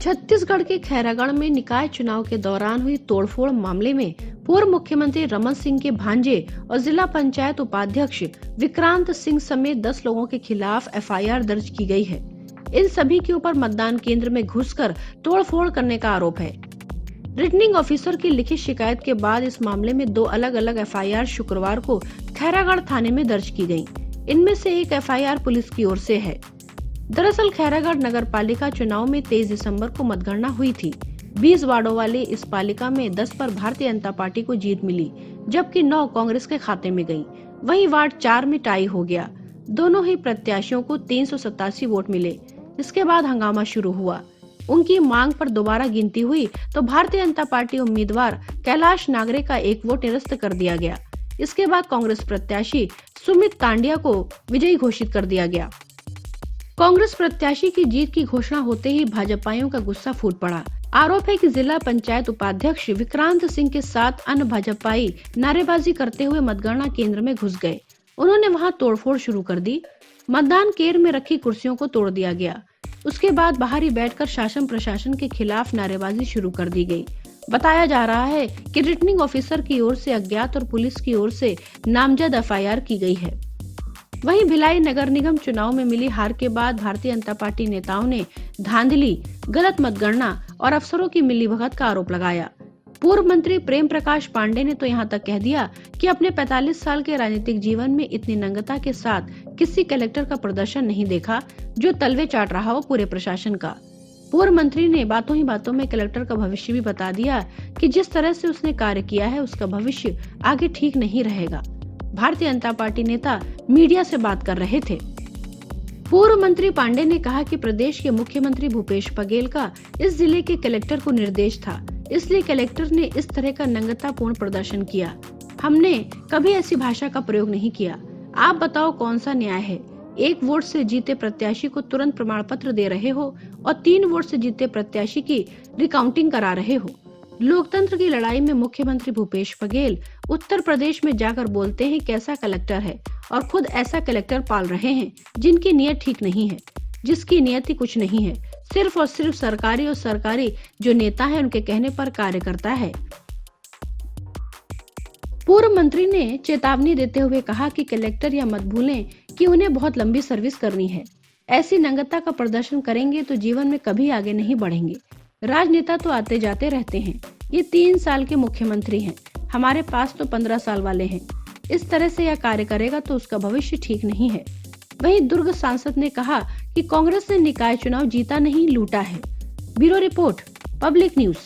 छत्तीसगढ़ के खैरागढ़ में निकाय चुनाव के दौरान हुई तोड़फोड़ मामले में पूर्व मुख्यमंत्री रमन सिंह के भांजे और जिला पंचायत उपाध्यक्ष विक्रांत सिंह समेत 10 लोगों के खिलाफ एफआईआर दर्ज की गई है। इन सभी के ऊपर मतदान केंद्र में घुसकर तोड़फोड़ करने का आरोप है। रिटर्निंग ऑफिसर की लिखित शिकायत के बाद इस मामले में 2 अलग अलग एफआईआर शुक्रवार को खैरागढ़ थाने में दर्ज की गयी। इनमें से एक एफआईआर पुलिस की ओर से है। दरअसल खैरागढ़ नगर पालिका चुनाव में 23 दिसंबर को मतगणना हुई थी। 20 वार्डों वाले इस पालिका में 10 पर भारतीय जनता पार्टी को जीत मिली, जबकि 9 कांग्रेस के खाते में गयी। वहीं वार्ड 4 में टाई हो गया। दोनों ही प्रत्याशियों को 387 वोट मिले। इसके बाद हंगामा शुरू हुआ। उनकी मांग पर दोबारा गिनती हुई तो भारतीय जनता पार्टी उम्मीदवार कैलाश नागरे का 1 वोट निरस्त कर दिया गया। इसके बाद कांग्रेस प्रत्याशी सुमित तांडिया को विजयी घोषित कर दिया गया। कांग्रेस प्रत्याशी की जीत की घोषणा होते ही भाजपाइयों का गुस्सा फूट पड़ा। आरोप है कि जिला पंचायत उपाध्यक्ष विक्रांत सिंह के साथ अन्य भाजपाई नारेबाजी करते हुए मतगणना केंद्र में घुस गए। उन्होंने वहां तोड़फोड़ शुरू कर दी। मतदान केंद्र में रखी कुर्सियों को तोड़ दिया गया। उसके बाद बाहर ही बैठकर शासन प्रशासन के खिलाफ नारेबाजी शुरू कर दी गई। बताया जा रहा है कि रिटर्निंग ऑफिसर की ओर से अज्ञात और पुलिस की ओर से नामजद एफआईआर की गई है। वहीं भिलाई नगर निगम चुनाव में मिली हार के बाद भारतीय जनता पार्टी नेताओं ने धांधली, गलत मतगणना और अफसरों की मिलीभगत का आरोप लगाया। पूर्व मंत्री प्रेम प्रकाश पांडे ने तो यहां तक कह दिया कि अपने 45 साल के राजनीतिक जीवन में इतनी नंगता के साथ किसी कलेक्टर का प्रदर्शन नहीं देखा जो तलवे चाट रहा हो पूरे प्रशासन का। पूर्व मंत्री ने बातों ही बातों में कलेक्टर का भविष्य भी बता दिया कि जिस तरह से उसने कार्य किया है उसका भविष्य आगे ठीक नहीं रहेगा। भारतीय जनता पार्टी नेता मीडिया से बात कर रहे थे। पूर्व मंत्री पांडे ने कहा कि प्रदेश के मुख्यमंत्री भूपेश बघेल का इस जिले के कलेक्टर को निर्देश था, इसलिए कलेक्टर ने इस तरह का नंगतापूर्ण प्रदर्शन किया। हमने कभी ऐसी भाषा का प्रयोग नहीं किया। आप बताओ कौन सा न्याय है? 1 वोट से जीते प्रत्याशी को तुरंत प्रमाण पत्र दे रहे हो और 3 वोट से जीते प्रत्याशी की रिकाउंटिंग करा रहे हो। लोकतंत्र की लड़ाई में मुख्यमंत्री भूपेश बघेल उत्तर प्रदेश में जाकर बोलते हैं कैसा कलेक्टर है और खुद ऐसा कलेक्टर पाल रहे हैं जिनकी नीयत ठीक नहीं है, जिसकी नियत ही कुछ नहीं है, सिर्फ और सिर्फ सरकारी जो नेता है उनके कहने पर कार्य करता है। पूर्व मंत्री ने चेतावनी देते हुए कहा कि कलेक्टर या मत भूलें कि उन्हें बहुत लंबी सर्विस करनी है। ऐसी नंगता का प्रदर्शन करेंगे तो जीवन में कभी आगे नहीं बढ़ेंगे। राजनेता तो आते जाते रहते हैं। ये 3 साल के मुख्यमंत्री हैं। हमारे पास तो 15 साल वाले हैं। इस तरह से यह कार्य करेगा तो उसका भविष्य ठीक नहीं है। वहीं दुर्ग सांसद ने कहा कि कांग्रेस ने निकाय चुनाव जीता नहीं, लूटा है। Bureau report, public news.